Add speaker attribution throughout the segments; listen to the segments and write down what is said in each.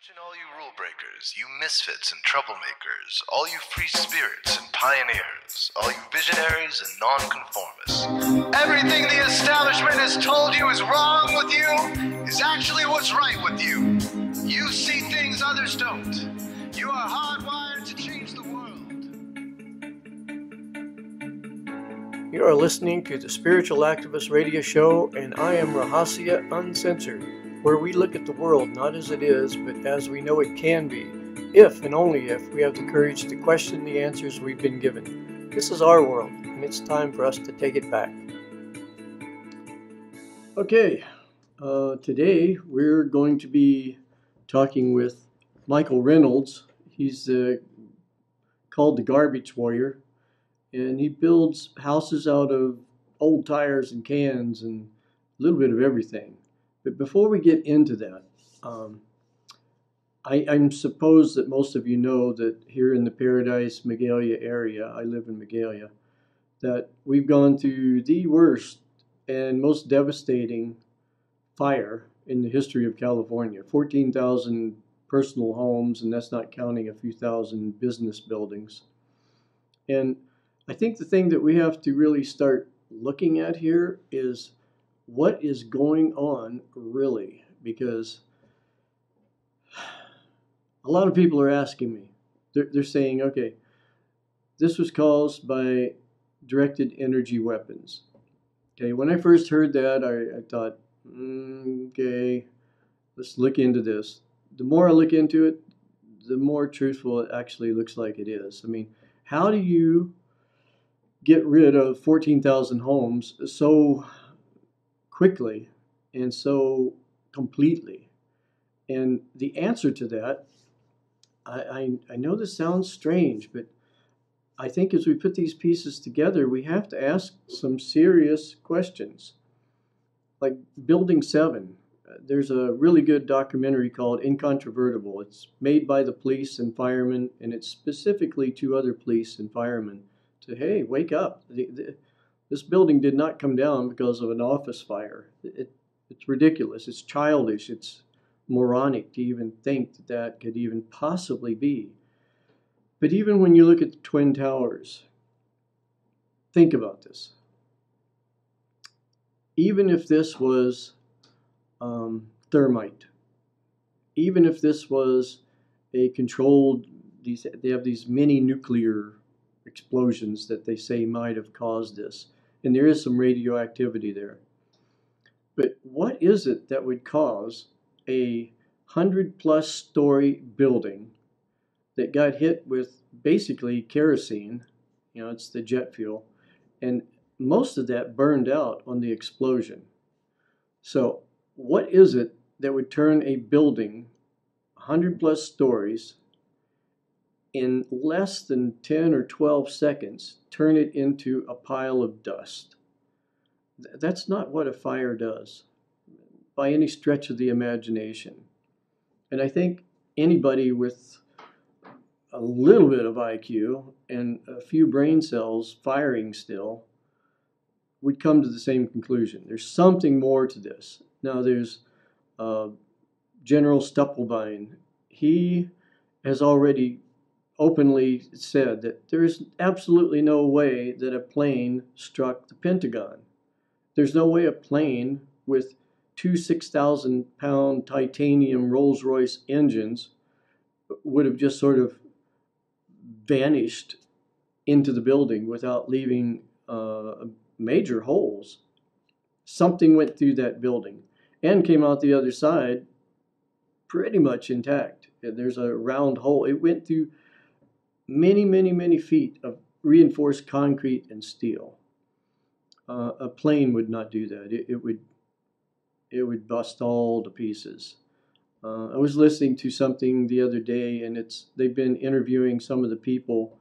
Speaker 1: Attention all you rule breakers, you misfits and troublemakers, all you free spirits and pioneers, all you visionaries and nonconformists. Everything the establishment has told you is wrong with you is actually what's right with you. You see things others don't. You are hardwired to change the world.
Speaker 2: You are listening to the Spiritual Activist Radio Show, and I am Rahasya Uncensored, where we look at the world not as it is, but as we know it can be, if and only if we have the courage to question the answers we've been given. This is our world, and it's time for us to take it back. Okay, today we're going to be talking with Michael Reynolds. He's called the Garbage Warrior, and he builds houses out of old tires and cans and a little bit of everything. But before we get into that, I suppose that most of you know that here in the Paradise, Magalia area, I live in Magalia, that we've gone through the worst and most devastating fire in the history of California. 14,000 personal homes, and that's not counting a few thousand business buildings. And I think the thing that we have to really start looking at here is what is going on really, because a lot of people are asking me, they're saying, okay, this was caused by directed energy weapons. Okay, when I first heard that, I thought, okay, let's look into this. The more I look into it, the more truthful it actually looks like it is. I mean, how do you get rid of 14,000 homes so quickly and so completely? And the answer to that, I know this sounds strange, but I think as we put these pieces together, we have to ask some serious questions. Like Building 7, there's a really good documentary called Incontrovertible. It's made by the police and firemen, and it's specifically to other police and firemen to, hey, wake up. This building did not come down because of an office fire. It's ridiculous. It's childish. It's moronic to even think that that could even possibly be. But even when you look at the Twin Towers, think about this. Even if this was thermite, even if this was a controlled, they have these mini nuclear explosions that they say might have caused this, and there is some radioactivity there. But what is it that would cause a 100+ story building that got hit with basically kerosene, it's the jet fuel, and most of that burned out on the explosion? So what is it that would turn a building 100+ stories in less than 10 or 12 seconds, turn it into a pile of dust? That's not what a fire does by any stretch of the imagination. And I think anybody with a little bit of IQ and a few brain cells firing still would come to the same conclusion. There's something more to this. Now there's General Stupelbein. He has already openly said that there's absolutely no way that a plane struck the Pentagon. There's no way a plane with two 6,000-pound titanium Rolls-Royce engines would have just sort of vanished into the building without leaving major holes. Something went through that building and came out the other side pretty much intact. There's a round hole. It went through many, many, many feet of reinforced concrete and steel. A plane would not do that. It would bust all to pieces. I was listening to something the other day, and they've been interviewing some of the people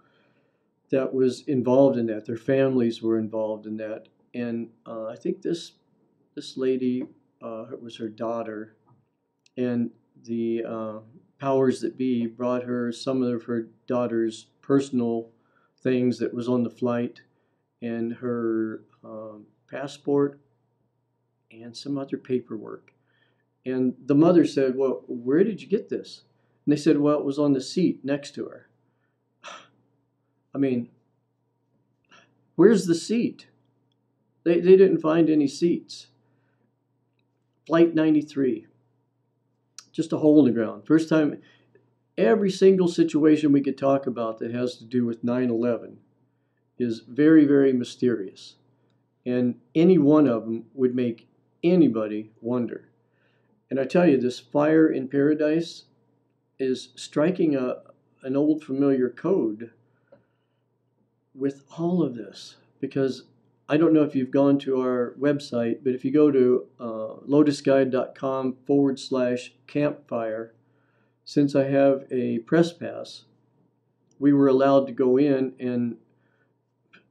Speaker 2: that was involved in that. Their families were involved in that, and I think this lady, it was her daughter, and the powers that be brought her some of her daughter's personal things that was on the flight, and her passport and some other paperwork. And the mother said, well, where did you get this? And they said, well, it was on the seat next to her. I mean, where's the seat? They didn't find any seats. Flight 93. Just a hole in the ground. First time, every single situation we could talk about that has to do with 9/11 is very, very mysterious. And any one of them would make anybody wonder. And I tell you, this fire in paradise is striking an old familiar code with all of this. Because I don't know if you've gone to our website, but if you go to LotusGuide.com/campfire, since I have a press pass, we were allowed to go in, and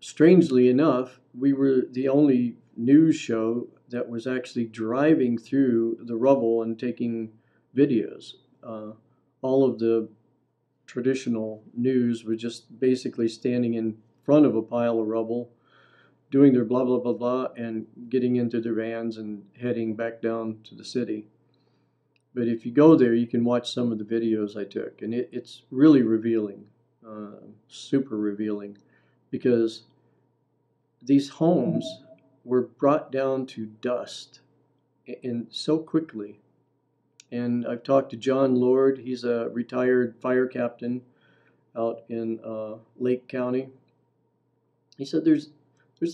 Speaker 2: strangely enough, we were the only news show that was actually driving through the rubble and taking videos. All of the traditional news was just basically standing in front of a pile of rubble, doing their blah, blah, blah, blah, and getting into their vans and heading back down to the city. But if you go there, you can watch some of the videos I took, and it's really revealing, super revealing, because these homes were brought down to dust and so quickly. And I've talked to John Lord. He's a retired fire captain out in Lake County. He said there's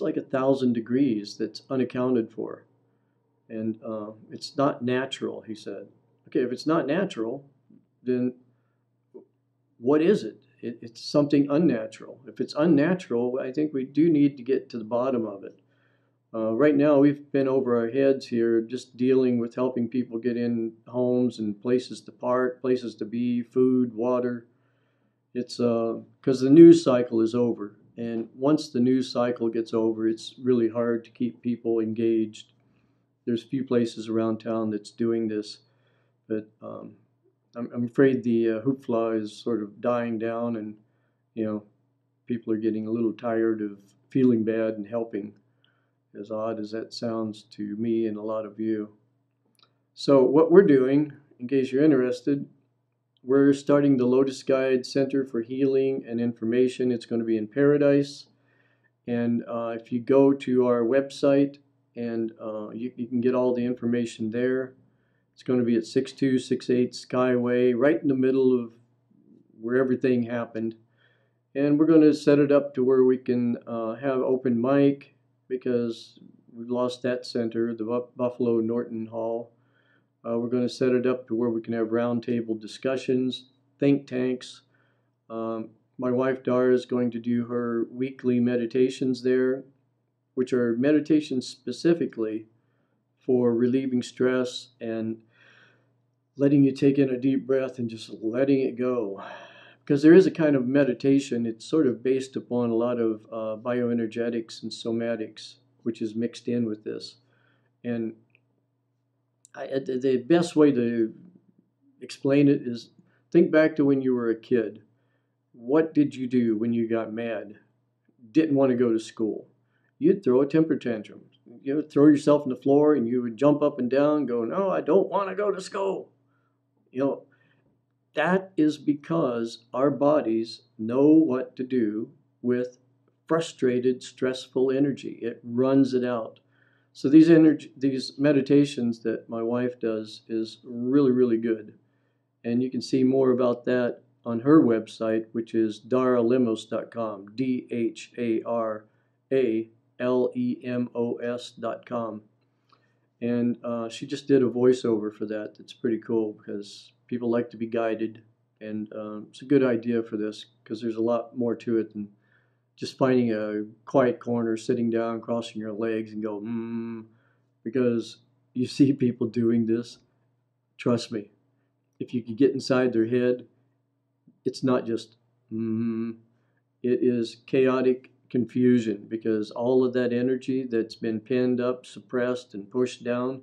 Speaker 2: like 1,000 degrees that's unaccounted for, and it's not natural. He said, okay, if it's not natural, then what is it? It's something unnatural. If it's unnatural, I think we do need to get to the bottom of it. Right now, we've been over our heads here just dealing with helping people get in homes and places to park, places to be, food, water. It's because the news cycle is over. And once the news cycle gets over, it's really hard to keep people engaged. There's a few places around town that's doing this, but I'm afraid the hoopla is sort of dying down, and people are getting a little tired of feeling bad and helping, as odd as that sounds to me and a lot of you. So what we're doing, in case you're interested, we're starting the LotusGuide Center for Healing and Information. It's going to be in Paradise. And if you go to our website, and you can get all the information there. It's going to be at 6268 Skyway, right in the middle of where everything happened. And we're going to set it up to where we can have open mic, because we've lost that center, the Buffalo Norton Hall. We're going to set it up to where we can have roundtable discussions, think tanks. My wife Dara is going to do her weekly meditations there, which are meditations specifically for relieving stress and letting you take in a deep breath and just letting it go. Because there is a kind of meditation, it's sort of based upon a lot of bioenergetics and somatics, which is mixed in with this. And the best way to explain it is, think back to when you were a kid. What did you do when you got mad? Didn't want to go to school? You'd throw a temper tantrum. You would throw yourself on the floor and you would jump up and down going, "No, I don't want to go to school." That is because our bodies know what to do with frustrated, stressful energy. It runs it out. So these meditations that my wife does is really, really good. And you can see more about that on her website, which is daralemos.com, DHARALEMOS.com. And she just did a voiceover for that. That's pretty cool, because people like to be guided. And it's a good idea for this, because there's a lot more to it than just finding a quiet corner, sitting down, crossing your legs, and go, because you see people doing this. Trust me, if you could get inside their head, it's not just it is chaotic confusion, because all of that energy that's been pinned up, suppressed, and pushed down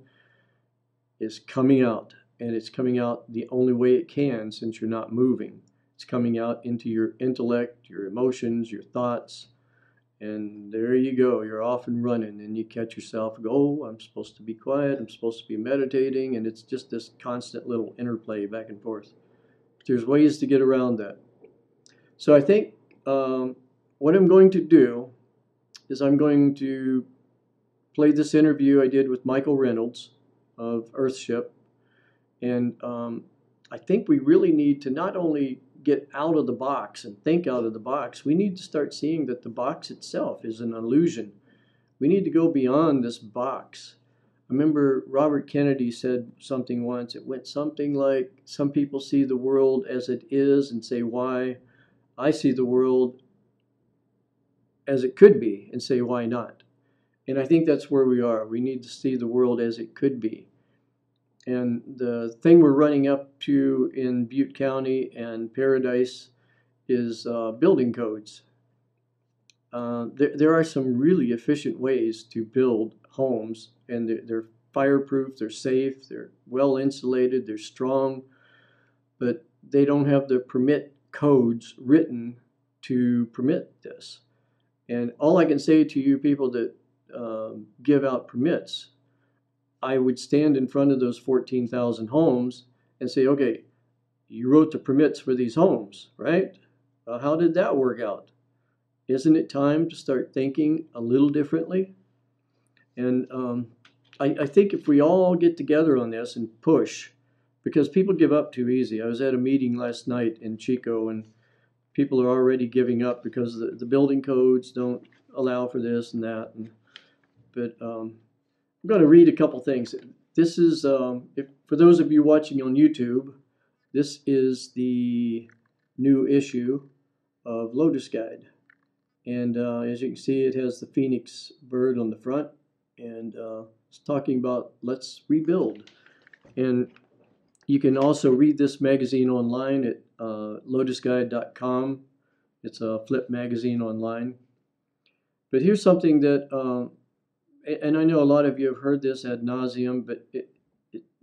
Speaker 2: is coming out. And it's coming out the only way it can, since you're not moving. It's coming out into your intellect, your emotions, your thoughts. And there you go. You're off and running, and you catch yourself go, "Oh, I'm supposed to be quiet. I'm supposed to be meditating." And it's just this constant little interplay back and forth. There's ways to get around that. So I think what I'm going to do is I'm going to play this interview I did with Michael Reynolds of Earthship. And I think we really need to not only get out of the box and think out of the box, we need to start seeing that the box itself is an illusion. We need to go beyond this box. I remember Robert Kennedy said something once. It went something like, some people see the world as it is and say why. I see the world as it could be and say why not. And I think that's where we are. We need to see the world as it could be. And the thing we're running up to in Butte County and Paradise is building codes. There are some really efficient ways to build homes, and they're fireproof, they're safe, they're well insulated, they're strong, but they don't have the permit codes written to permit this. And all I can say to you people that give out permits, I would stand in front of those 14,000 homes and say, okay, you wrote the permits for these homes, right? How did that work out? Isn't it time to start thinking a little differently? And I think if we all get together on this and push, because people give up too easy. I was at a meeting last night in Chico, and people are already giving up because the building codes don't allow for this and that. But I'm going to read a couple things. This is, for those of you watching on YouTube, this is the new issue of LotusGuide. And as you can see, it has the phoenix bird on the front, and it's talking about let's rebuild. And you can also read this magazine online at LotusGuide.com. It's a flip magazine online. But here's something that, and I know a lot of you have heard this ad nauseum, but it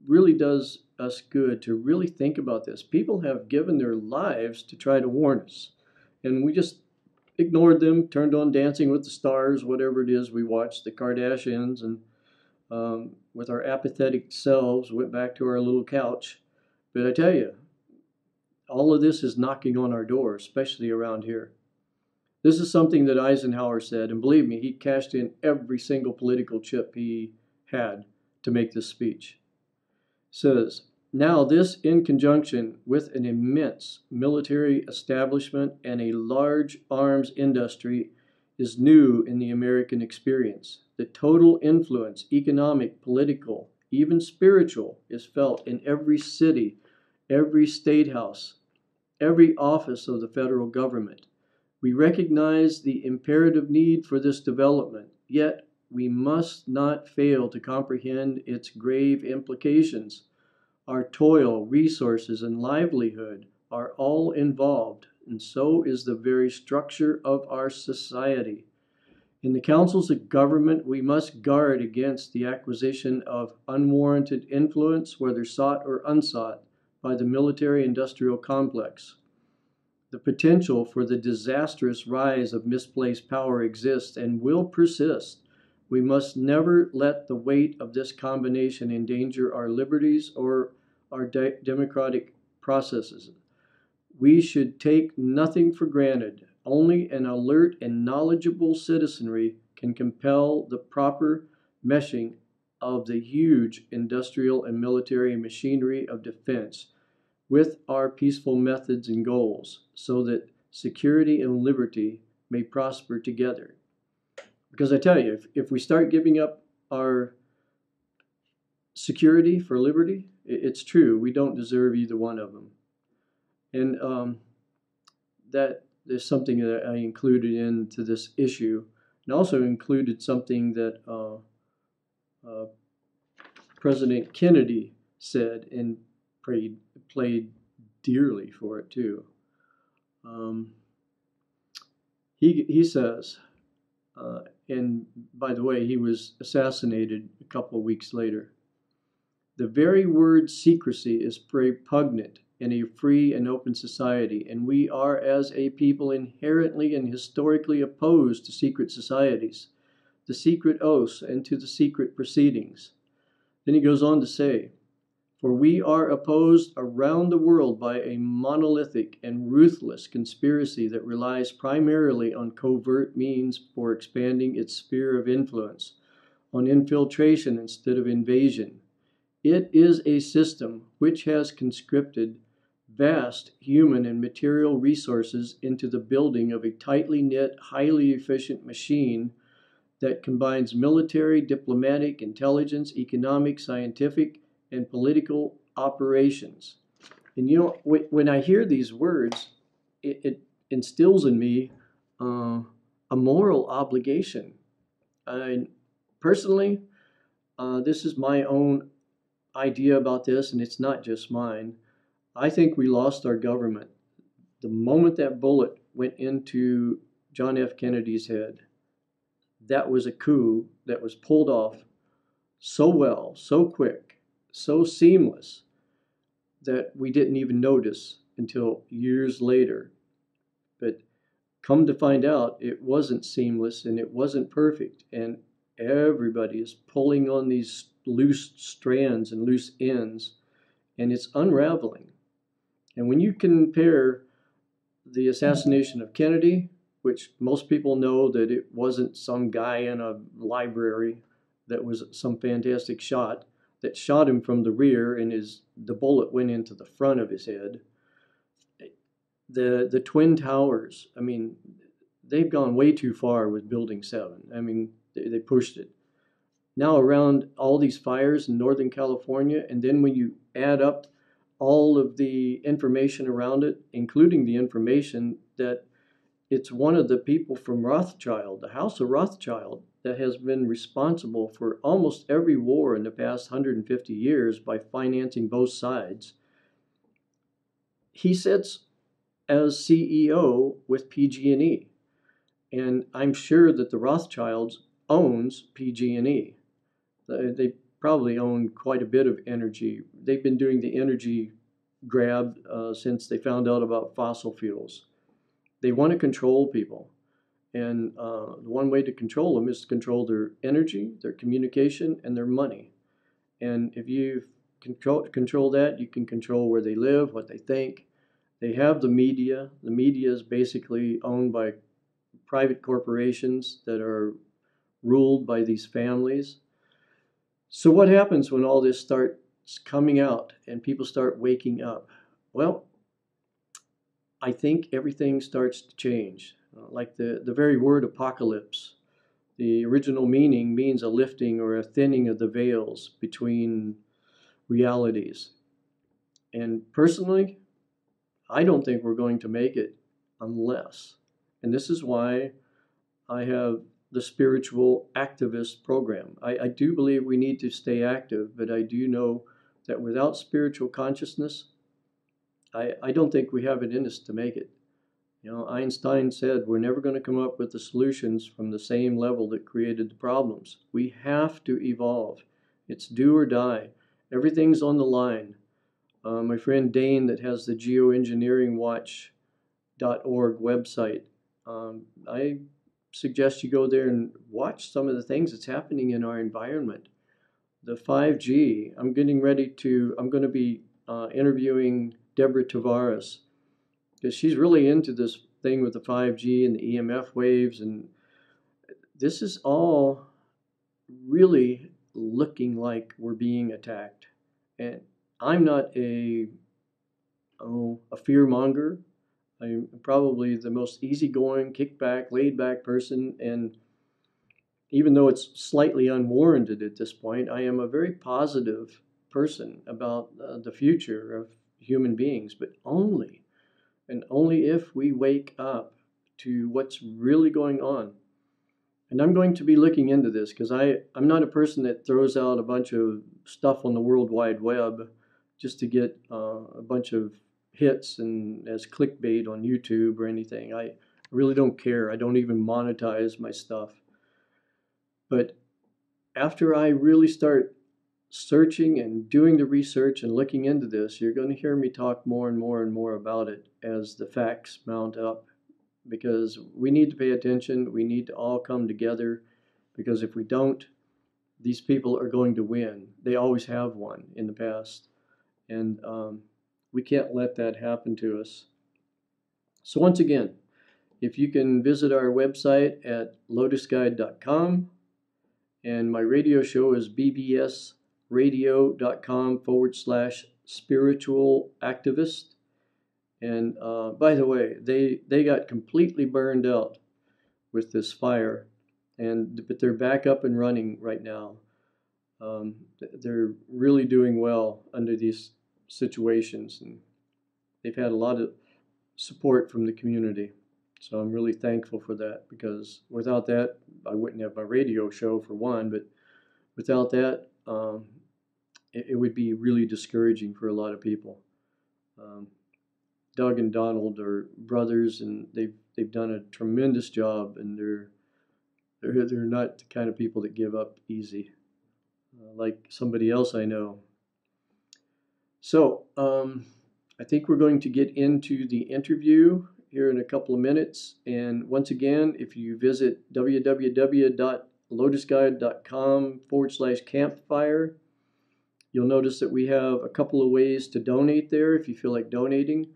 Speaker 2: really does us good to really think about this. People have given their lives to try to warn us, and we just ignored them, turned on Dancing with the Stars, whatever it is we watched, the Kardashians, and with our apathetic selves went back to our little couch. But I tell you, all of this is knocking on our door, especially around here. This is something that Eisenhower said, and believe me, he cashed in every single political chip he had to make this speech. It says, now this in conjunction with an immense military establishment and a large arms industry is new in the American experience. The total influence, economic, political, even spiritual, is felt in every city, every state house, every office of the federal government. We recognize the imperative need for this development, yet we must not fail to comprehend its grave implications. Our toil, resources, and livelihood are all involved, and so is the very structure of our society. In the councils of government, we must guard against the acquisition of unwarranted influence, whether sought or unsought, by the military-industrial complex. The potential for the disastrous rise of misplaced power exists and will persist. We must never let the weight of this combination endanger our liberties or our democratic processes. We should take nothing for granted. Only an alert and knowledgeable citizenry can compel the proper meshing of the huge industrial and military machinery of defense with our peaceful methods and goals, so that security and liberty may prosper together. Because I tell you, if we start giving up our security for liberty, it's true, we don't deserve either one of them. And that is something that I included into this issue, and also included something that President Kennedy said and played dearly for it too. He says, and by the way, he was assassinated a couple of weeks later. The very word secrecy is repugnant in a free and open society, and we are as a people inherently and historically opposed to secret societies, the secret oaths, and to the secret proceedings. Then he goes on to say, For we are opposed around the world by a monolithic and ruthless conspiracy that relies primarily on covert means for expanding its sphere of influence, on infiltration instead of invasion. It is a system which has conscripted vast human and material resources into the building of a tightly knit, highly efficient machine that combines military, diplomatic, intelligence, economic, scientific, and political operations. And when I hear these words, it instills in me a moral obligation. I, personally, this is my own idea about this, and it's not just mine. I think we lost our government the moment that bullet went into John F. Kennedy's head. That was a coup that was pulled off so well, so quick, so seamless that we didn't even notice until years later. But come to find out, it wasn't seamless and it wasn't perfect. And everybody is pulling on these loose strands and loose ends, and it's unraveling. And when you compare the assassination of Kennedy, which most people know that it wasn't some guy in a library that was some fantastic shot that shot him from the rear and the bullet went into the front of his head. The Twin Towers, I mean, they've gone way too far with Building 7. I mean, they pushed it. Now around all these fires in Northern California, and then when you add up all of the information around it, including the information that it's one of the people from Rothschild, the House of Rothschild, that has been responsible for almost every war in the past 150 years by financing both sides. He sits as CEO with PG&E, and I'm sure that the Rothschilds owns PG&E. They probably own quite a bit of energy. They've been doing the energy grab since they found out about fossil fuels. They want to control people. And the one way to control them is to control their energy, their communication, and their money. And if you control that, you can control where they live, what they think. They have the media. The media is basically owned by private corporations that are ruled by these families. So what happens when all this starts coming out and people start waking up? Well, I think everything starts to change. Like the very word apocalypse, the original meaning means a lifting or a thinning of the veils between realities. And personally, I don't think we're going to make it unless, and this is why I have the spiritual activist program. I do believe we need to stay active, but I do know that without spiritual consciousness, I don't think we have it in us to make it. You know, Einstein said we're never going to come up with the solutions from the same level that created the problems. We have to evolve. It's do or die. Everything's on the line. My friend Dane that has the geoengineeringwatch.org website, I suggest you go there and watch some of the things that's happening in our environment. The 5G, I'm going to be interviewing Deborah Tavares, because she's really into this thing with the 5G and the EMF waves, and this is all really looking like we're being attacked. And I'm not a fear monger. I'm probably the most easygoing, kickback, laid-back person, and even though it's slightly unwarranted at this point, I am a very positive person about the future of human beings, but only if we wake up to what's really going on. And I'm going to be looking into this because I'm not a person that throws out a bunch of stuff on the World Wide Web just to get a bunch of hits and as clickbait on YouTube or anything. I really don't care. I don't even monetize my stuff. But after I really start searching and doing the research and looking into this, you're going to hear me talk more and more and more about it as the facts mount up, because we need to pay attention. We need to all come together, because if we don't, these people are going to win. They always have won in the past. And we can't let that happen to us. So once again, if you can visit our website at LotusGuide.com, and my radio show is bbsradio.com/spiritual activist. And by the way, they got completely burned out with this fire, but they're back up and running right now. They're really doing well under these situations, and they've had a lot of support from the community. So I'm really thankful for that, because without that, I wouldn't have my radio show, for one, but without that, it would be really discouraging for a lot of people. Doug and Donald are brothers, and they've done a tremendous job, and they're not the kind of people that give up easy, like somebody else I know. So I think we're going to get into the interview here in a couple of minutes. And once again, if you visit www.lotusguide.com/campfire, you'll notice that we have a couple of ways to donate there if you feel like donating,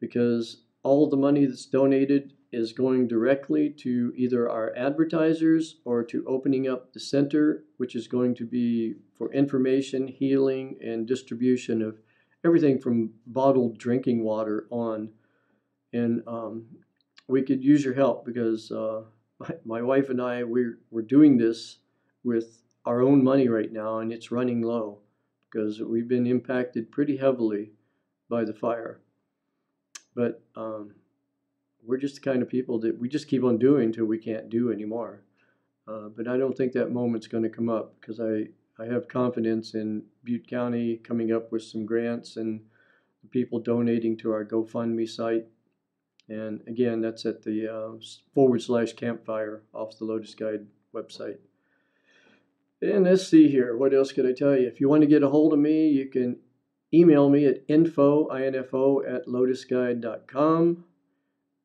Speaker 2: because all the money that's donated is going directly to either our advertisers or to opening up the center, which is going to be for information, healing, and distribution of everything from bottled drinking water on. And we could use your help, because my wife and I, we're doing this with our own money right now, and it's running low because we've been impacted pretty heavily by the fire. But we're just the kind of people that we just keep on doing until we can't do anymore. But I don't think that moment's going to come up, because I have confidence in Butte County coming up with some grants and people donating to our GoFundMe site. And again, that's at the /campfire off the Lotus Guide website. And let's see here. What else could I tell you? If you want to get a hold of me, you can email me at info@lotusguide.com.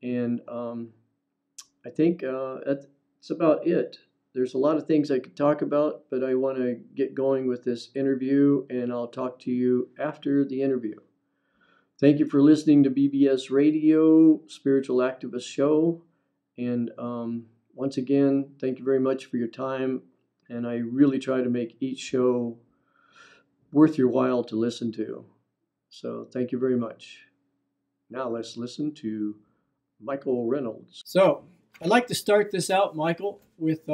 Speaker 2: And I think that's about it. There's a lot of things I could talk about, but I want to get going with this interview, and I'll talk to you after the interview. Thank you for listening to BBS Radio, Spiritual Activist Show. And once again, thank you very much for your time. And I really try to make each show worth your while to listen to. So thank you very much. Now let's listen to Michael Reynolds. So I'd like to start this out, Michael, with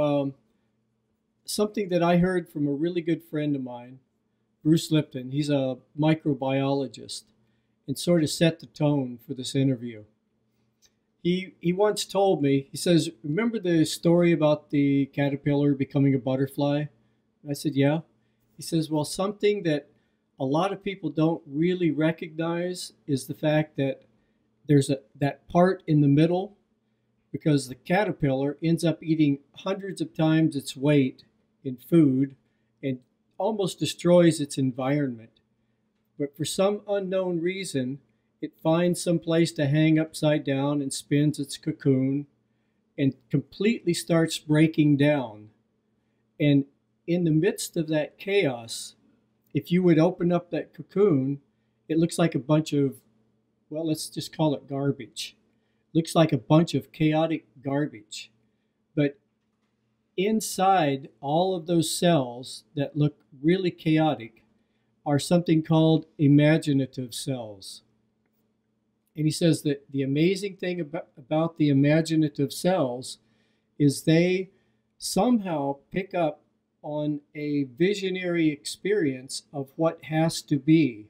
Speaker 2: something that I heard from a really good friend of mine, Bruce Lipton. He's a microbiologist, and sort of set the tone for this interview. He once told me, he says, remember the story about the caterpillar becoming a butterfly? And I said, yeah. He says, well, something that a lot of people don't really recognize is the fact that there's that part in the middle, because the caterpillar ends up eating hundreds of times its weight in food and almost destroys its environment. But for some unknown reason, it finds some place to hang upside down and spins its cocoon and completely starts breaking down. And in the midst of that chaos, if you would open up that cocoon, it looks like a bunch of, well, let's just call it garbage. Looks like a bunch of chaotic garbage. But inside all of those cells that look really chaotic are something called imaginative cells. And he says that the amazing thing about the imaginative cells is they somehow pick up on a visionary experience of what has to be.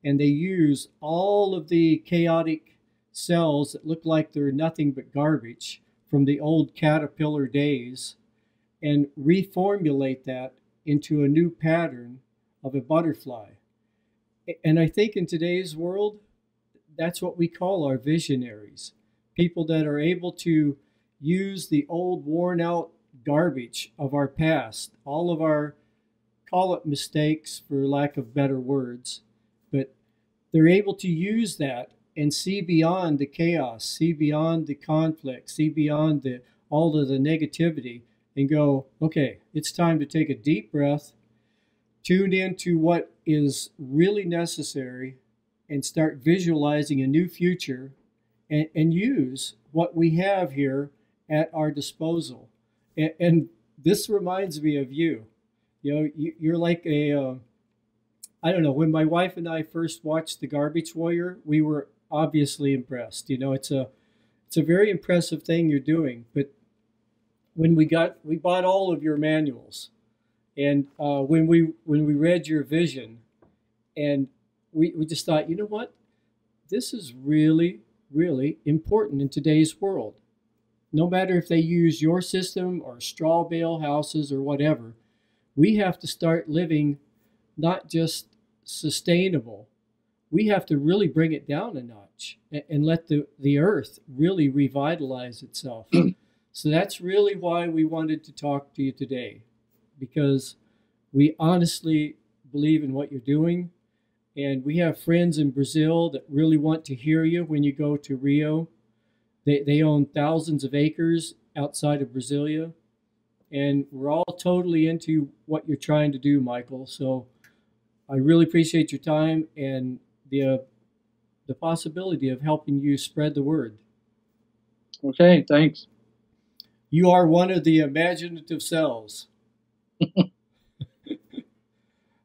Speaker 2: And they use all of the chaotic cells that look like they're nothing but garbage from the old caterpillar days and reformulate that into a new pattern of a butterfly. And I think in today's world, that's what we call our visionaries. People that are able to use the old worn out garbage of our past, all of our, call it mistakes for lack of better words, but they're able to use that and see beyond the chaos, see beyond the conflict, see beyond all of the negativity and go, okay, it's time to take a deep breath, tune into what is really necessary and start visualizing a new future and use what we have here at our disposal. And this reminds me of you. You know, you're like I don't know, when my wife and I first watched The Garbage Warrior, we were obviously impressed. You know, it's a very impressive thing you're doing. But when we bought all of your manuals, and when we read your vision, and we just thought, you know what, this is really really important in today's world. No matter if they use your system or straw bale houses or whatever, we have to start living not just sustainable. We have to really bring it down a notch and let the earth really revitalize itself. So that's really why we wanted to talk to you today, because we honestly believe in what you're doing. And we have friends in Brazil that really want to hear you when you go to Rio. They own thousands of acres outside of Brasilia. And we're all totally into what you're trying to do, Michael. So I really appreciate your time and the possibility of helping you spread the word.
Speaker 3: Okay, thanks.
Speaker 2: You are one of the imaginative selves.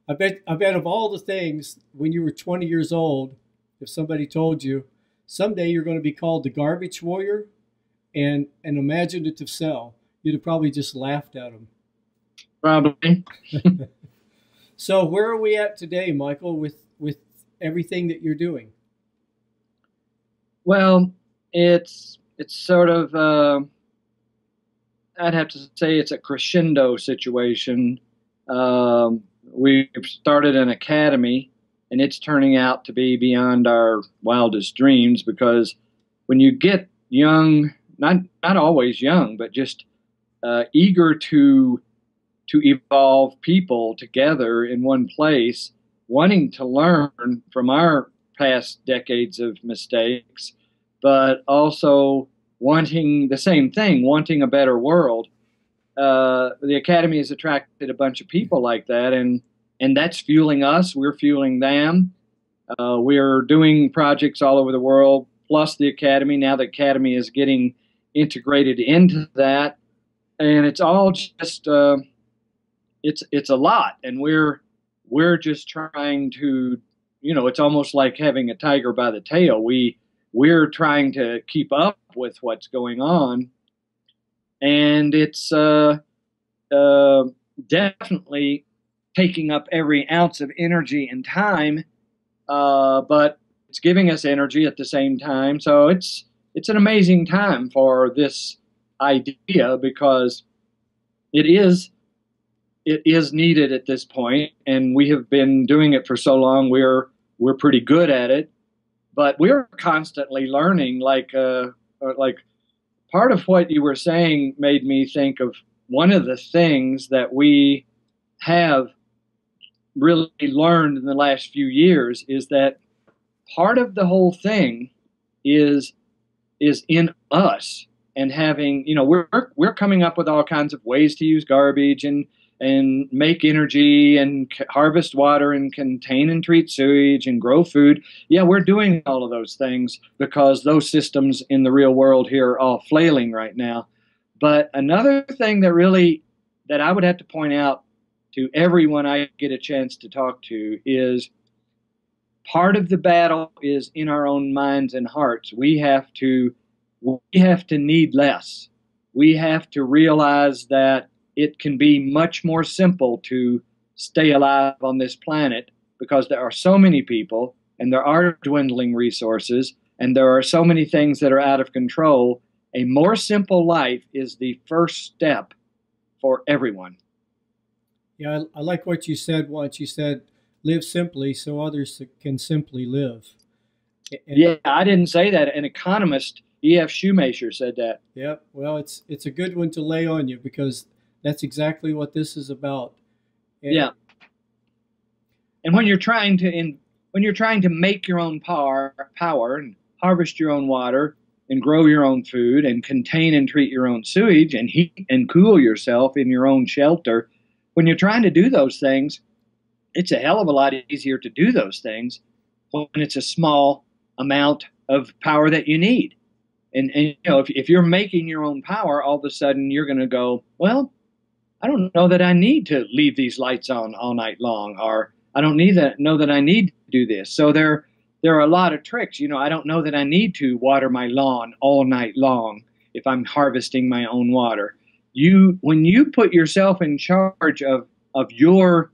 Speaker 2: I bet of all the things, when you were 20 years old, if somebody told you someday you're going to be called the Garbage Warrior and an imaginative cell, you'd have probably just laughed at them.
Speaker 3: Probably.
Speaker 2: So where are we at today, Michael, with everything that you're doing?
Speaker 3: Well, it's sort of, I'd have to say it's a crescendo situation. We've started an academy, and it's turning out to be beyond our wildest dreams, because when you get young, not always young, but just eager to evolve people together in one place, wanting to learn from our past decades of mistakes, but also wanting the same thing, wanting a better world. The Academy has attracted a bunch of people like that, and that's fueling us. We're fueling them. We're doing projects all over the world, plus the Academy. Now the Academy is getting integrated into that, and it's all just it's a lot, and we're just trying to, you know, it's almost like having a tiger by the tail. We're trying to keep up with what's going on, and it's definitely taking up every ounce of energy and time, but it's giving us energy at the same time. So it's an amazing time for this idea, because it is needed at this point, and we have been doing it for so long. We're pretty good at it, but we're constantly learning. Like part of what you were saying made me think of one of the things that we have really learned in the last few years, is that part of the whole thing is in us, and having, you know, we're coming up with all kinds of ways to use garbage and make energy and harvest water and contain and treat sewage and grow food. Yeah, we're doing all of those things because those systems in the real world here are all flailing right now. But another thing that I would have to point out to everyone I get a chance to talk to is part of the battle is in our own minds and hearts. We have to need less. We have to realize that it can be much more simple to stay alive on this planet, because there are so many people, and there are dwindling resources, and there are so many things that are out of control. A more simple life is the first step for everyone.
Speaker 2: Yeah, I like what you said once. You said, live simply so others can simply live.
Speaker 3: Yeah, I didn't say that. An economist, E.F. Shoemaker, said that.
Speaker 2: Yeah, well, it's a good one to lay on you, because that's exactly what this is about.
Speaker 3: Yeah. And when you're trying to make your own power and harvest your own water and grow your own food and contain and treat your own sewage and heat and cool yourself in your own shelter, when you're trying to do those things, it's a hell of a lot easier to do those things when it's a small amount of power that you need. And you know, if you're making your own power, all of a sudden you're going to go, well, I don't know that I need to leave these lights on all night long, or I don't know that I need to do this. So there are a lot of tricks. You know, I don't know that I need to water my lawn all night long if I'm harvesting my own water. When you put yourself in charge of your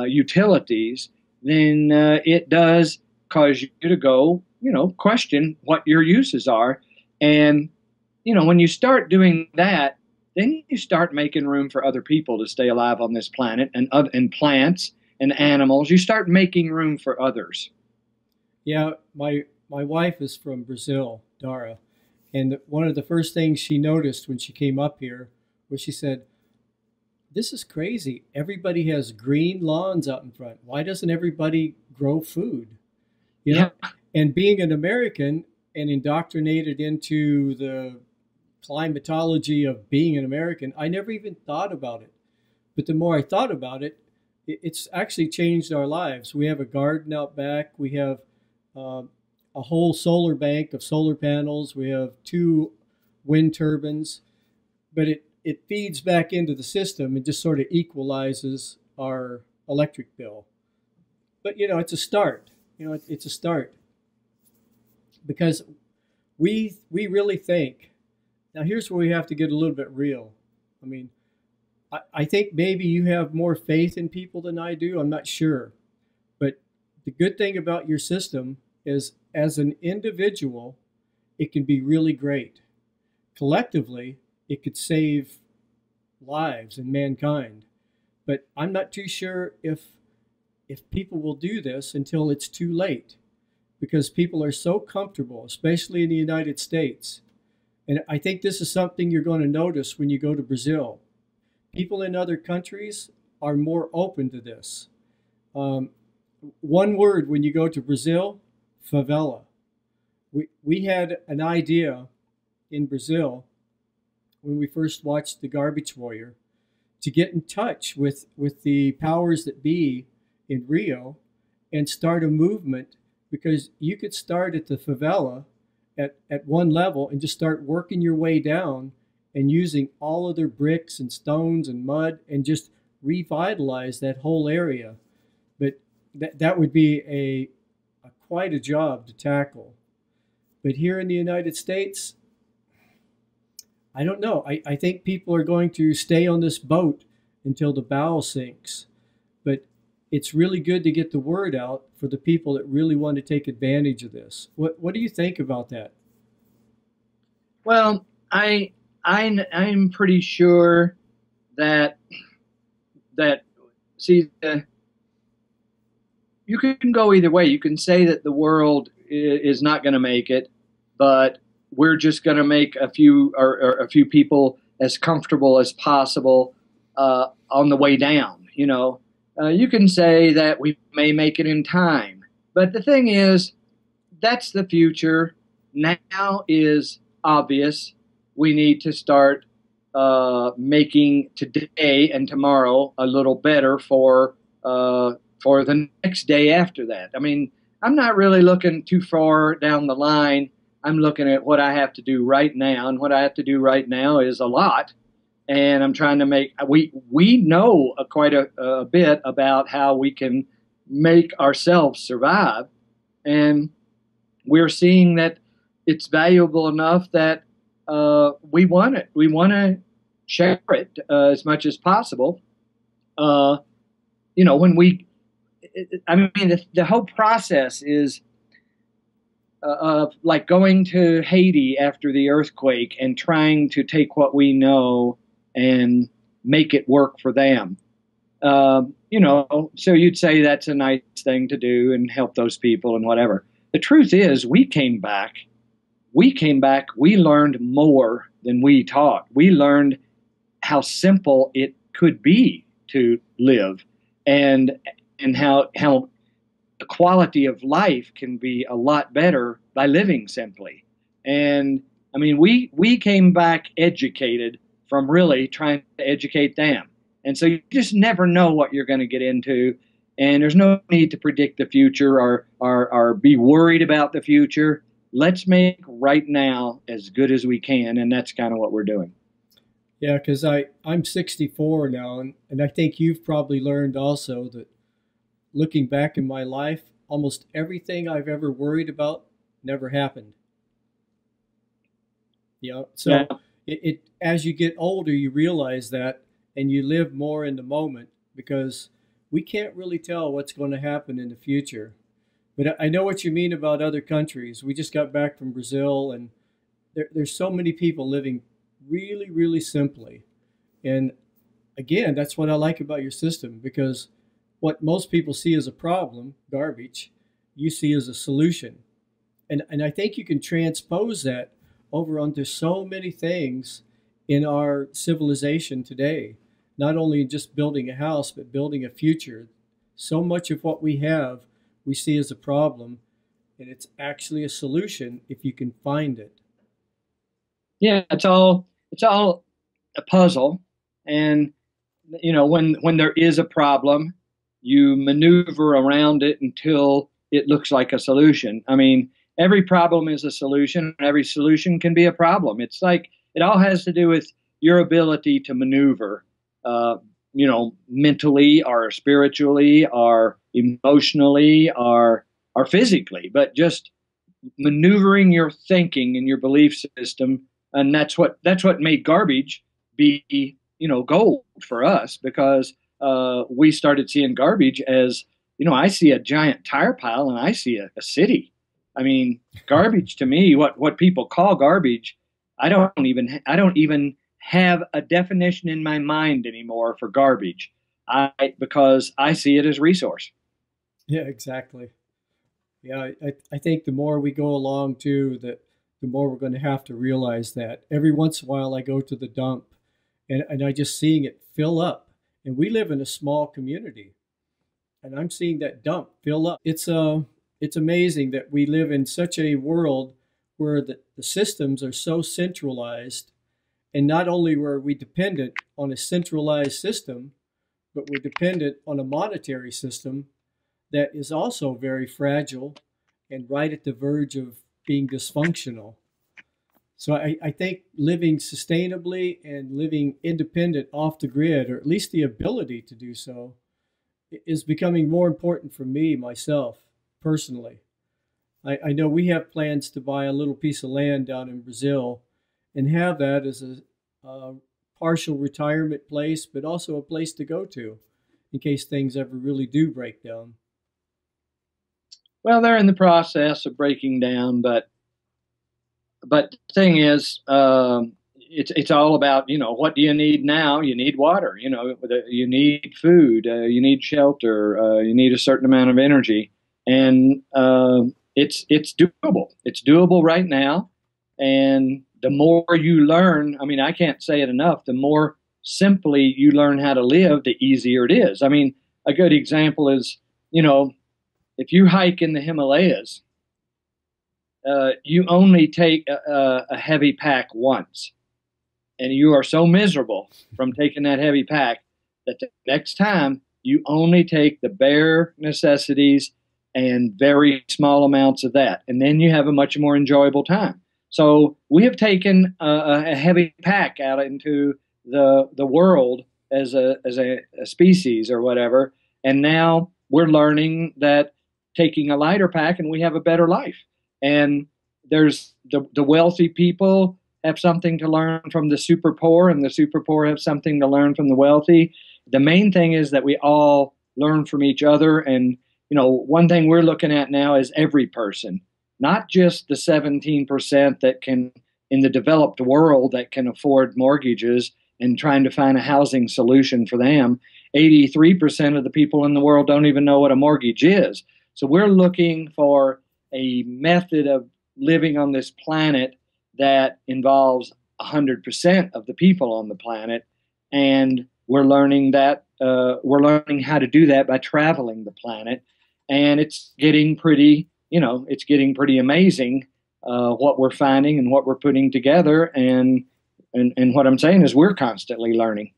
Speaker 3: utilities, then it does cause you to go, you know, question what your uses are. And, you know, when you start doing that, then you start making room for other people to stay alive on this planet, and plants and animals. You start making room for others.
Speaker 2: Yeah, my wife is from Brazil, Dara, and one of the first things she noticed when she came up here was she said, "This is crazy. Everybody has green lawns out in front. Why doesn't everybody grow food?" You know,
Speaker 3: Yeah.
Speaker 2: and being an American and indoctrinated into the climatology of being an American, I never even thought about it. But the more I thought about it, it's actually changed our lives. We have a garden out back. We have a whole solar bank of solar panels. We have 2 wind turbines, but it feeds back into the system and just sort of equalizes our electric bill. But you know, it's a start. You know, it's a start because we really think. Now, here's where we have to get a little bit real. I mean, I think maybe you have more faith in people than I do. I'm not sure. But the good thing about your system is, as an individual, it can be really great. Collectively, it could save lives and mankind. But I'm not too sure if people will do this until it's too late, because people are so comfortable, especially in the United States. And I think this is something you're going to notice when you go to Brazil. People in other countries are more open to this. One word when you go to Brazil: favela. We had an idea in Brazil when we first watched The Garbage Warrior to get in touch with the powers that be in Rio and start a movement, because you could start at the favela at one level and just start working your way down and using all of their bricks and stones and mud and just revitalize that whole area. But that would be a quite a job to tackle. But here in the United States, I don't know. I think people are going to stay on this boat until the bow sinks. But it's really good to get the word out for the people that really want to take advantage of this. What do you think about that?
Speaker 3: Well, I'm pretty sure that see, you can go either way. You can say that the world is not going to make it, but we're just going to make a few people as comfortable as possible on the way down. You know, you can say that we may make it in time, but the thing is, that's the future. Now is obvious. We need to start making today and tomorrow a little better for the next day after that. I mean, I'm not really looking too far down the line. I'm looking at what I have to do right now, and what I have to do right now is a lot. And I'm trying to make, we know quite a bit about how we can make ourselves survive. And we're seeing that it's valuable enough that we want it. We want to share it as much as possible. You know, I mean, the whole process is like going to Haiti after the earthquake and trying to take what we know and make it work for them. You know, so you'd say that's a nice thing to do and help those people and whatever. The truth is, we came back, we learned more than we taught. We learned how simple it could be to live, and how the quality of life can be a lot better by living simply. And I mean, we came back educated from really trying to educate them. And so you just never know what you're going to get into. And there's no need to predict the future or be worried about the future. Let's make right now as good as we can. And that's kind of what we're doing.
Speaker 2: Yeah, because I'm 64 now, and I think you've probably learned also that looking back in my life, almost everything I've ever worried about never happened. So
Speaker 3: Yeah.
Speaker 2: it as you get older, you realize that, and you live more in the moment because we can't really tell what's going to happen in the future. But I know what you mean about other countries. We just got back from Brazil, and there's so many people living really, really simply. And again, that's what I like about your system, because what most people see as a problem, garbage, you see as a solution. And I think you can transpose that over onto so many things in our civilization today, not only in just building a house, but building a future. So much of what we have, we see as a problem, and it's actually a solution if you can find it.
Speaker 3: Yeah, it's all a puzzle. And when there is a problem, you maneuver around it until it looks like a solution. I mean, every problem is a solution, and every solution can be a problem. It's like it all has to do with your ability to maneuver, mentally or spiritually or emotionally or physically, but just maneuvering your thinking and your belief system. And that's what made garbage be gold for us, because we started seeing garbage as, I see a giant tire pile and I see a city. I mean, garbage to me, what people call garbage, I don't even have a definition in my mind anymore for garbage. Because I see it as resource.
Speaker 2: Yeah, exactly. Yeah, I think the more we go along too, the more we're going to have to realize that. Every once in a while I go to the dump, and I just seeing it fill up. And we live in a small community, and I'm seeing that dump fill up. It's amazing that we live in such a world where the systems are so centralized, and not only were we dependent on a centralized system, but we're dependent on a monetary system that is also very fragile and right at the verge of being dysfunctional. So I think living sustainably and living independent off the grid, or at least the ability to do so, is becoming more important for me, myself, personally. I know we have plans to buy a little piece of land down in Brazil and have that as a partial retirement place, but also a place to go to in case things ever really do break down.
Speaker 3: Well, they're in the process of breaking down, but the thing is, it's all about, what do you need now? You need water, you need food, you need shelter, you need a certain amount of energy, and it's doable. It's doable right now, and the more you learn, I mean, I can't say it enough. The more simply you learn how to live, the easier it is. I mean, a good example is, if you hike in the Himalayas, you only take a heavy pack once, and you are so miserable from taking that heavy pack that the next time you only take the bare necessities and very small amounts of that, and then you have a much more enjoyable time. So we have taken a heavy pack out into the world as a species or whatever, and now we're learning that taking a lighter pack and we have a better life. And there's the wealthy people have something to learn from the super poor, and the super poor have something to learn from the wealthy. The main thing is that we all learn from each other. And, one thing we're looking at now is every person, not just the 17% that can, in the developed world, that can afford mortgages and trying to find a housing solution for them. 83% of the people in the world don't even know what a mortgage is. So we're looking for a method of living on this planet that involves 100% of the people on the planet, and we're learning how to do that by traveling the planet, and it's getting pretty amazing what we're finding and what we're putting together, and what I'm saying is we're constantly learning.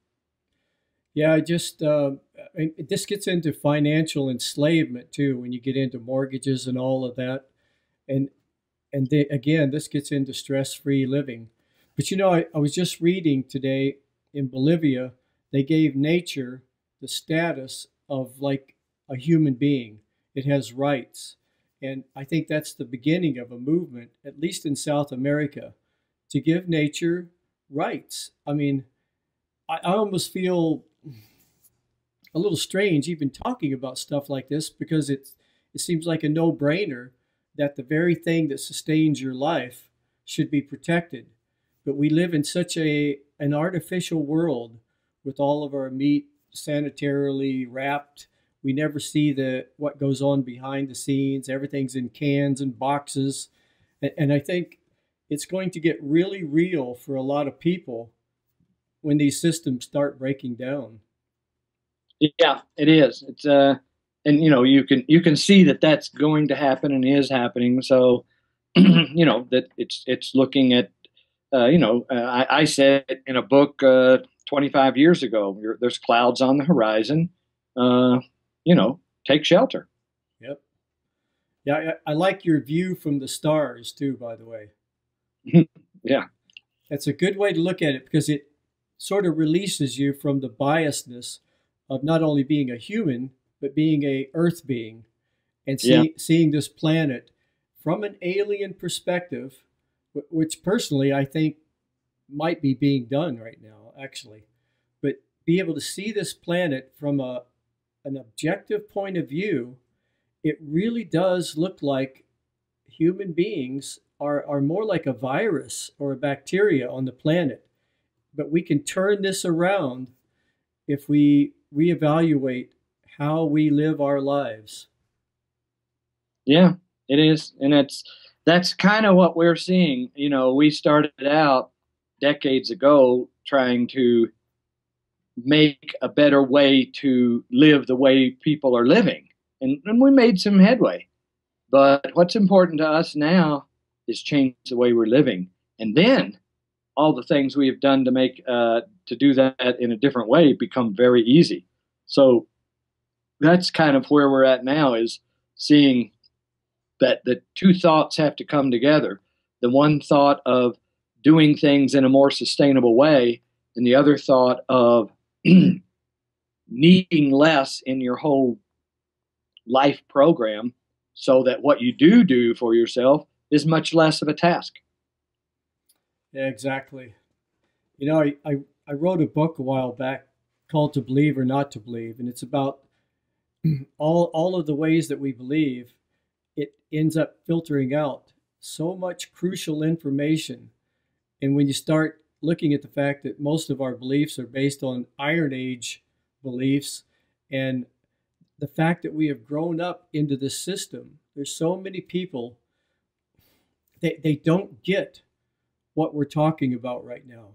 Speaker 2: Yeah, this gets into financial enslavement too when you get into mortgages and all of that, and again, this gets into stress-free living. But I was just reading today in Bolivia, they gave nature the status of like a human being. It has rights, and I think that's the beginning of a movement, at least in South America, to give nature rights. I mean, I almost feel a little strange even talking about stuff like this because it seems like a no-brainer that the very thing that sustains your life should be protected. But we live in such an artificial world with all of our meat sanitarily wrapped. We never see the what goes on behind the scenes. Everything's in cans and boxes. And I think it's going to get really real for a lot of people when these systems start breaking down.
Speaker 3: Yeah, it is. It's and you can see that that's going to happen and is happening. So that it's looking at I said it in a book 25 years ago. There's clouds on the horizon. Uh, take shelter.
Speaker 2: Yep. Yeah, I like your view from the stars too, by the way.
Speaker 3: Yeah,
Speaker 2: That's a good way to look at it because it sort of releases you from the biasness of not only being a human, but being a earth being and
Speaker 3: yeah,
Speaker 2: seeing this planet from an alien perspective, which personally I think might be being done right now, actually. But be able to see this planet from an objective point of view, it really does look like human beings are more like a virus or a bacteria on the planet. But we can turn this around if we reevaluate how we live our lives.
Speaker 3: yeah. It is, and that's kind of what we're seeing. We started out decades ago trying to make a better way to live the way people are living, and we made some headway. But what's important to us now is change the way we're living, and then all the things we have done to do that in a different way become very easy. So that's kind of where we're at now, is seeing that the two thoughts have to come together. The one thought of doing things in a more sustainable way, and the other thought of needing less in your whole life program, so that what you do for yourself is much less of a task.
Speaker 2: Yeah, exactly. I wrote a book a while back called To Believe or Not to Believe, and it's about all of the ways that we believe. It ends up filtering out so much crucial information. And when you start looking at the fact that most of our beliefs are based on Iron Age beliefs and the fact that we have grown up into this system, there's so many people, they don't get what we're talking about right now.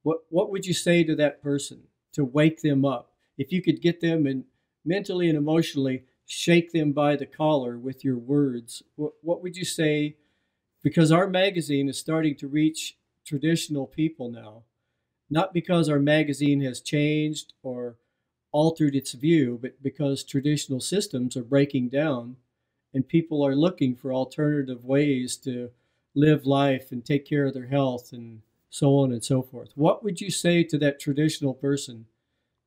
Speaker 2: What would you say to that person to wake them up? If you could get them and mentally and emotionally shake them by the collar with your words, what would you say? Because our magazine is starting to reach traditional people now, not because our magazine has changed or altered its view, but because traditional systems are breaking down and people are looking for alternative ways to live life and take care of their health and so on and so forth. What would you say to that traditional person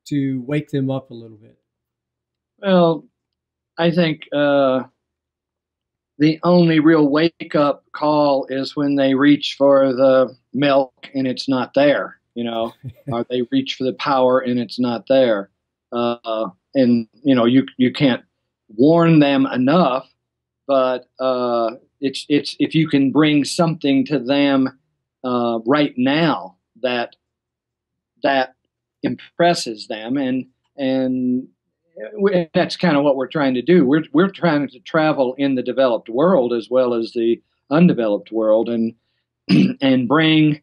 Speaker 2: to wake them up a little bit?
Speaker 3: Well, I think the only real wake up call is when they reach for the milk and it's not there, or they reach for the power and it's not there. And you can't warn them enough, but it's if you can bring something to them right now that impresses them, and that's kind of what we're trying to do. We're trying to travel in the developed world as well as the undeveloped world, and and bring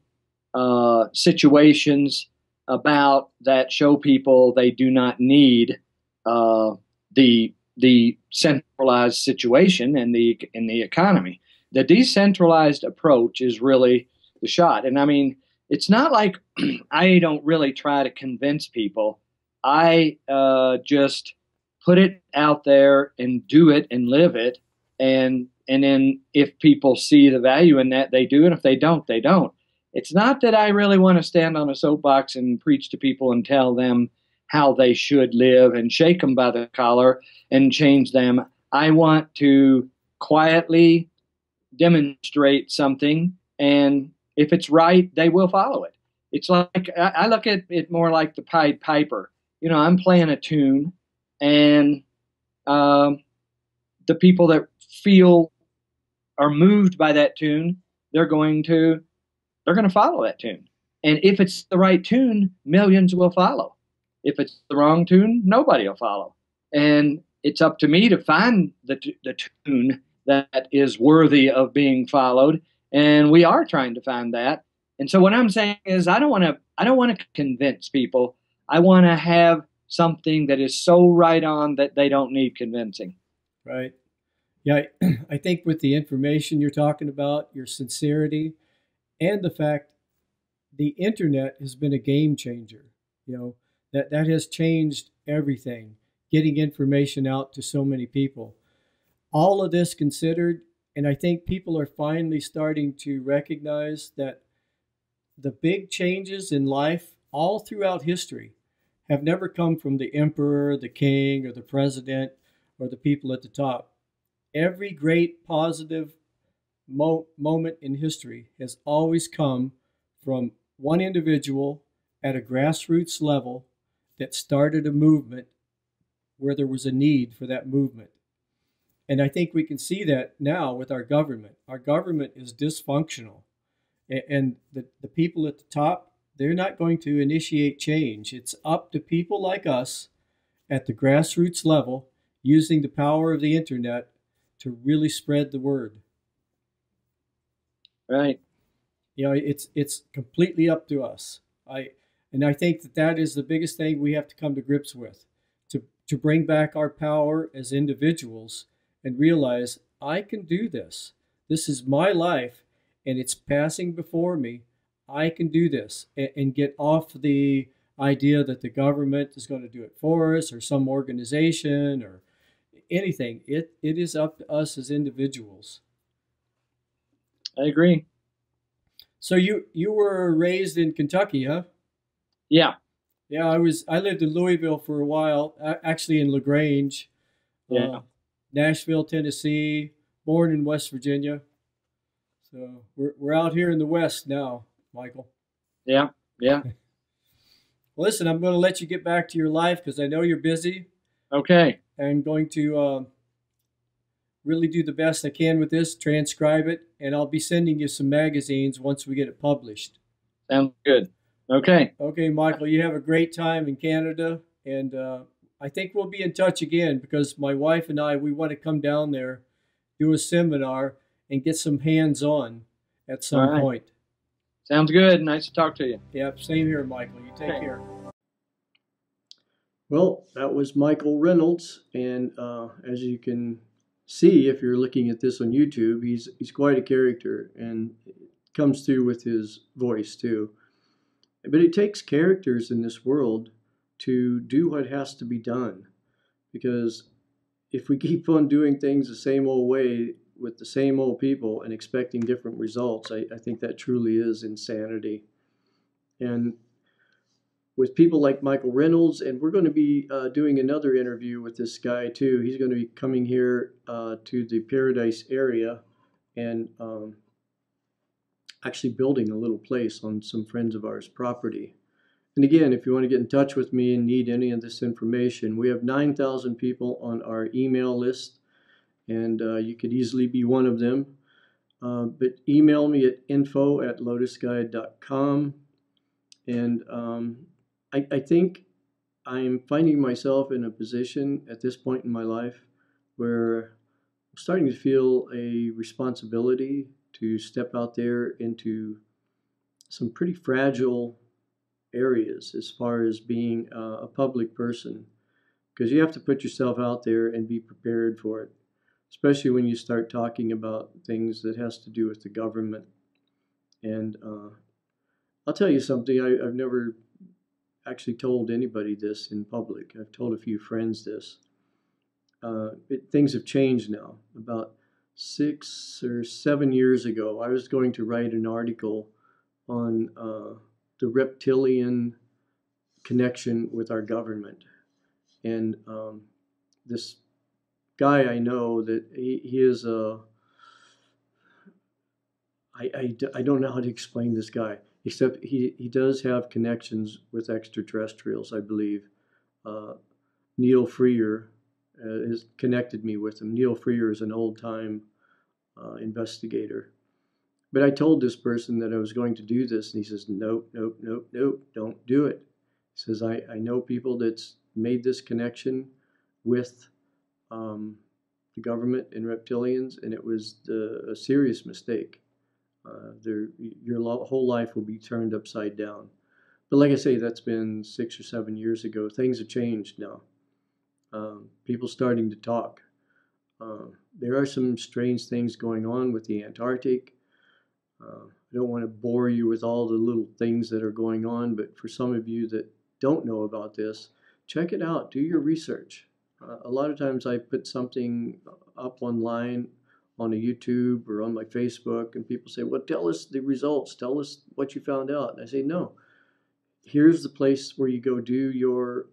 Speaker 3: situations about that show people they do not need the centralized situation in the economy. The decentralized approach is really the shot. And I mean, it's not like I don't really try to convince people I just put it out there and do it and live it, and then if people see the value in that, they do, and if they don't, they don't. It's not that I really want to stand on a soapbox and preach to people and tell them how they should live and shake them by the collar and change them. I want to quietly demonstrate something, and if it's right, they will follow it. It's like I look at it more like the Pied Piper. You know, I'm playing a tune, and um, the people that feel are moved by that tune, they're going to they're going to follow that tune. And if it's the right tune, millions will follow. If it's the wrong tune, nobody will follow. And it's up to me to find the tune that is worthy of being followed. And we are trying to find that. And so what I'm saying is I don't want to convince people. I want to have something that is so right on that they don't need convincing.
Speaker 2: Right. Yeah, I think with the information you're talking about, your sincerity, and the fact the internet has been a game changer. You know, that has changed everything, getting information out to so many people. All of this considered, and I think people are finally starting to recognize that the big changes in life all throughout history have never come from the emperor, the king, or the president, or the people at the top. Every great positive moment in history has always come from one individual at a grassroots level that started a movement where there was a need for that movement. And I think we can see that now with our government. Our government is dysfunctional. And the people at the top, they're not going to initiate change. It's up to people like us at the grassroots level using the power of the internet to really spread the word.
Speaker 3: Right.
Speaker 2: You know, it's completely up to us. I think that is the biggest thing we have to come to grips with, to bring back our power as individuals and realize I can do this. This is my life, and it's passing before me. I can do this, and get off the idea that the government is going to do it for us, or some organization, or anything. It is up to us as individuals.
Speaker 3: I agree.
Speaker 2: So you were raised in Kentucky, huh?
Speaker 3: Yeah.
Speaker 2: Yeah, I lived in Louisville for a while, actually in LaGrange,
Speaker 3: Yeah.
Speaker 2: Nashville, Tennessee, born in West Virginia. So we're out here in the West now, Michael.
Speaker 3: Yeah. Yeah.
Speaker 2: Well, listen, I'm going to let you get back to your life because I know you're busy.
Speaker 3: Okay.
Speaker 2: I'm going to really do the best I can with this, transcribe it, and I'll be sending you some magazines once we get it published.
Speaker 3: Sounds good. Okay.
Speaker 2: Okay, Michael, you have a great time in Canada, and I think we'll be in touch again because my wife and I, we want to come down there, do a seminar, and get some hands-on at some point.
Speaker 3: Sounds good. Nice to talk to you.
Speaker 2: Yep, same here, Michael. You take care. Well, that was Michael Reynolds, and as you can see if you're looking at this on YouTube, he's quite a character, and it comes through with his voice too. But it takes characters in this world to do what has to be done, because if we keep on doing things the same old way with the same old people and expecting different results, I think that truly is insanity. And with people like Michael Reynolds, and we're going to be doing another interview with this guy too. He's going to be coming here to the Paradise area and actually building a little place on some friends of ours' property. And again, if you want to get in touch with me and need any of this information, we have 9,000 people on our email list, and you could easily be one of them. But email me at info@lotusguide.com. And I think I'm finding myself in a position at this point in my life where I'm starting to feel a responsibility to step out there into some pretty fragile areas as far as being a public person, because you have to put yourself out there and be prepared for it, especially when you start talking about things that has to do with the government. And I'll tell you something, I've never actually told anybody this in public. I've told a few friends this. Things have changed now. About 6 or 7 years ago, I was going to write an article on the reptilian connection with our government. And this guy I know, that he is a, I don't know how to explain this guy, except he does have connections with extraterrestrials, I believe. Neil Freer has connected me with him. Neil Freer is an old-time investigator. But I told this person that I was going to do this, and he says, nope, nope, nope, nope, don't do it. He says, I know people that's made this connection with the government and reptilians, and it was a serious mistake. Your whole life will be turned upside down. But like I say, that's been 6 or 7 years ago. Things have changed now. People starting to talk. There are some strange things going on with the Antarctic. I don't want to bore you with all the little things that are going on, but for some of you that don't know about this, check it out. Do your research. A lot of times I put something up online on a YouTube or on my Facebook, and people say, well, tell us the results. Tell us what you found out. And I say, no. Here's the place where you go do your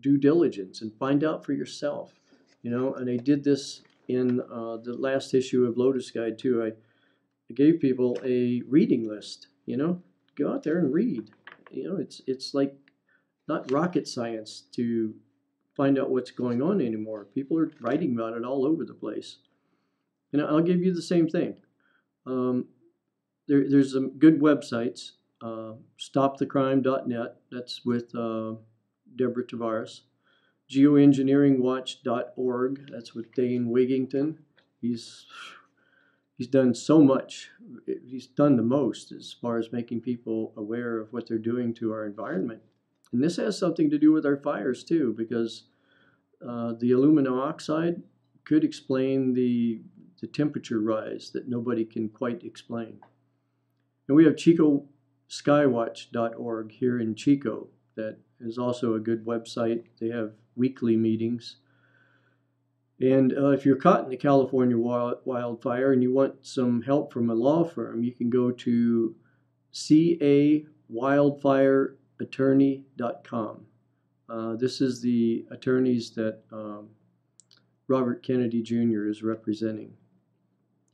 Speaker 2: due diligence and find out for yourself. And I did this in the last issue of LotusGuide too. I gave people a reading list. Go out there and read. It's like not rocket science to find out what's going on anymore. People are writing about it all over the place. And I'll give you the same thing. There's some good websites. StopTheCrime.net. That's with Deborah Tavares. Geoengineeringwatch.org. That's with Dane Wigington. He's done so much. He's done the most as far as making people aware of what they're doing to our environment. And this has something to do with our fires too, because the aluminum oxide could explain the temperature rise that nobody can quite explain. And we have ChicoSkywatch.org here in Chico. That is also a good website. They have weekly meetings. And if you're caught in the California wildfire and you want some help from a law firm, you can go to cawildfireattorney.com. This is the attorneys that Robert Kennedy Jr. is representing.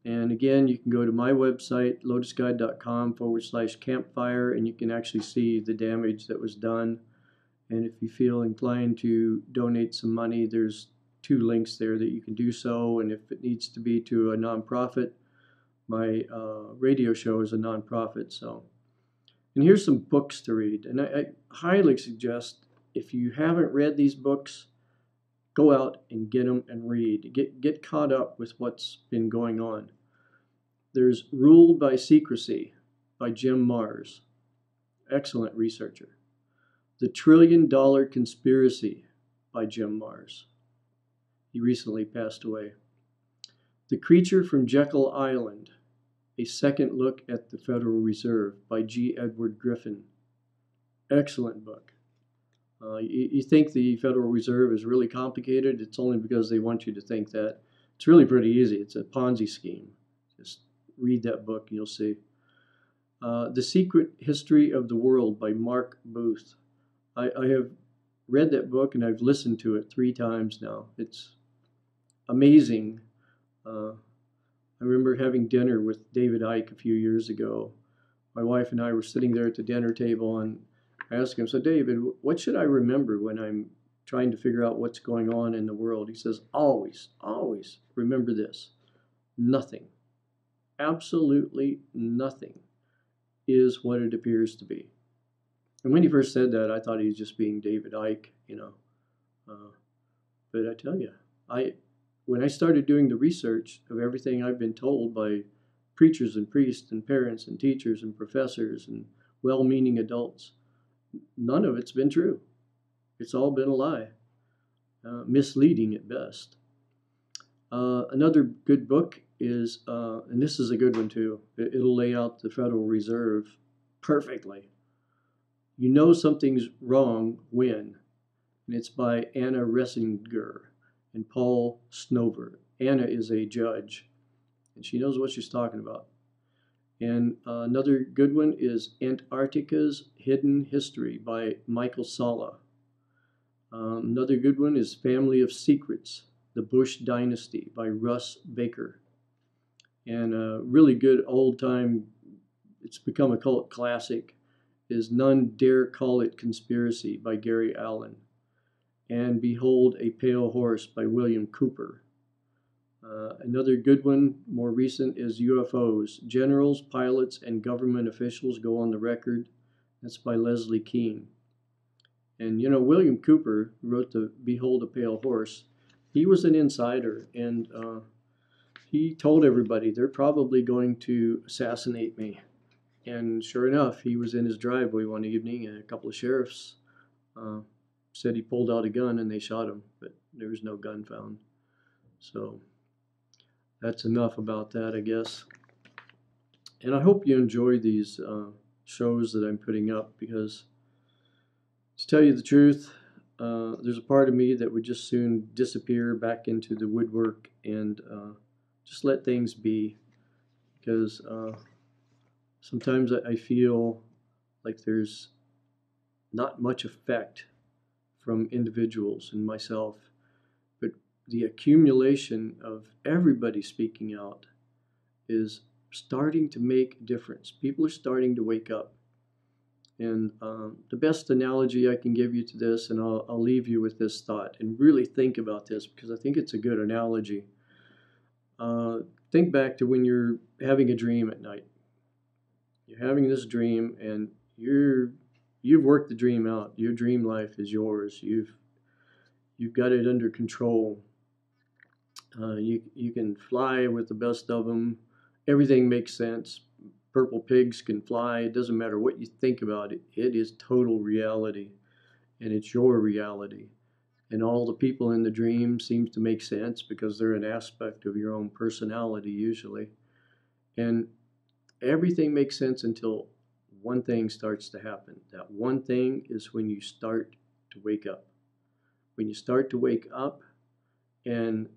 Speaker 2: And again, you can go to my website, lotusguide.com/campfire, and you can actually see the damage that was done. And if you feel inclined to donate some money, there's 2 links there that you can do so. And if it needs to be to a nonprofit, my radio show is a nonprofit. And here's some books to read. And I highly suggest, if you haven't read these books, go out and get them and read. Get caught up with what's been going on. There's Ruled by Secrecy by Jim Marrs. Excellent researcher. The $1 Trillion Conspiracy by Jim Marrs. He recently passed away. The Creature from Jekyll Island, a second look at the Federal Reserve by G. Edward Griffin. Excellent book. You think the Federal Reserve is really complicated? It's only because they want you to think that. It's really pretty easy. It's a Ponzi scheme. Just read that book and you'll see. The Secret History of the World by Mark Booth. I have read that book and I've listened to it 3 times now. It's amazing. I remember having dinner with David Icke a few years ago. My wife and I were sitting there at the dinner table, and I asked him, so David, what should I remember when I'm trying to figure out what's going on in the world? He says, always, always remember this. Nothing, absolutely nothing is what it appears to be. And when he first said that, I thought he was just being David Icke, But I tell you, when I started doing the research of everything I've been told by preachers and priests and parents and teachers and professors and well-meaning adults, none of it's been true. It's all been a lie, misleading at best. Another good book is, and this is a good one too, it'll lay out the Federal Reserve perfectly. You Know Something's Wrong When, and it's by Anna Ressinger and Paul Snover. Anna is a judge, and she knows what she's talking about. And another good one is Antarctica's Hidden History by Michael Salla. Another good one is Family of Secrets, The Bush Dynasty by Russ Baker. And a really good old-time, it's become a cult classic, is None Dare Call It Conspiracy by Gary Allen. And Behold a Pale Horse by William Cooper. Another good one, more recent, is UFOs. Generals, pilots, and government officials go on the record. That's by Leslie Kean. And you know, William Cooper, who wrote the Behold a Pale Horse, he was an insider, and he told everybody they're probably going to assassinate me. And sure enough, he was in his driveway one evening, and a couple of sheriffs said he pulled out a gun, and they shot him, but there was no gun found. So that's enough about that, I guess. And I hope you enjoy these shows that I'm putting up, because to tell you the truth, there's a part of me that would just soon disappear back into the woodwork and just let things be, because sometimes I feel like there's not much effect from individuals and myself, but the accumulation of everybody speaking out is starting to make a difference. People are starting to wake up. And the best analogy I can give you to this, and I'll leave you with this thought, and really think about this, because I think it's a good analogy. Think back to when you're having a dream at night. You're having this dream, and you've worked the dream out. Your dream life is yours. You've got it under control. You can fly with the best of them. Everything makes sense. Purple pigs can fly. It doesn't matter what you think about it. It is total reality, and it's your reality. And all the people in the dream seems to make sense because they're an aspect of your own personality usually. And everything makes sense until one thing starts to happen. That one thing is when you start to wake up. When you start to wake up and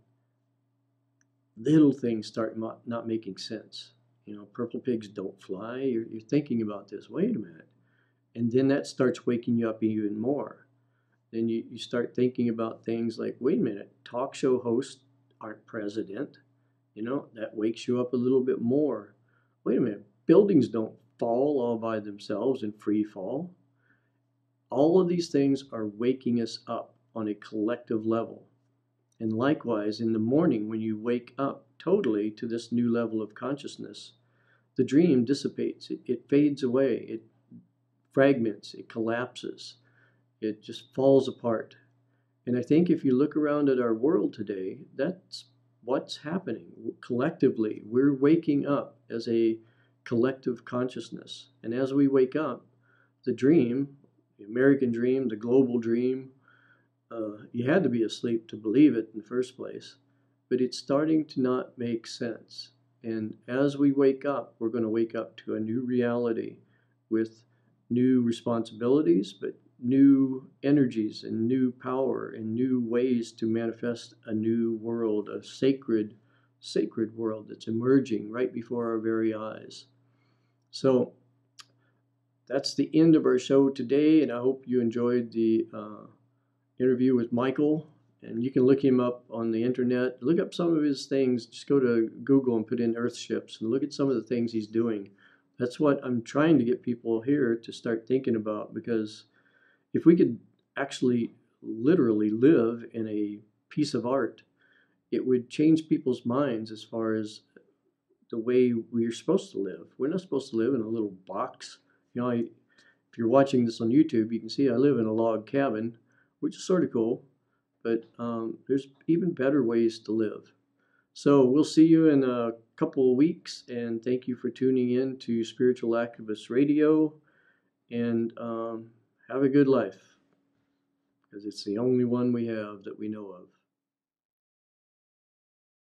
Speaker 2: little things start not making sense. You know, purple pigs don't fly. You're thinking about this. Wait a minute. And then that starts waking you up even more. Then you start thinking about things like, wait a minute, talk show hosts aren't president. You know, that wakes you up a little bit more. Wait a minute, buildings don't fall all by themselves in free fall. All of these things are waking us up on a collective level. And likewise, in the morning when you wake up totally to this new level of consciousness, the dream dissipates. It fades away. It fragments. It collapses. It just falls apart. And I think if you look around at our world today, that's what's happening. Collectively, we're waking up as a collective consciousness. And as we wake up, the dream, the American dream, the global dream, you had to be asleep to believe it in the first place, but it's starting to not make sense. And as we wake up, we're going to wake up to a new reality with new responsibilities, but new energies and new power and new ways to manifest a new world, a sacred world that's emerging right before our very eyes. So that's the end of our show today, and I hope you enjoyed the interview with Michael. And you can look him up on the internet. Look up some of his things. Just go to Google and put in Earthships and look at some of the things he's doing. That's what I'm trying to get people here to start thinking about, because if we could actually literally live in a piece of art, it would change people's minds as far as the way we're supposed to live. We're not supposed to live in a little box. You know, if you're watching this on YouTube, you can see I live in a log cabin, which is sort of cool. But there's even better ways to live. So we'll see you in a couple of weeks, and thank you for tuning in to Spiritual Activist Radio, and have a good life, because it's the only one we have that we know of.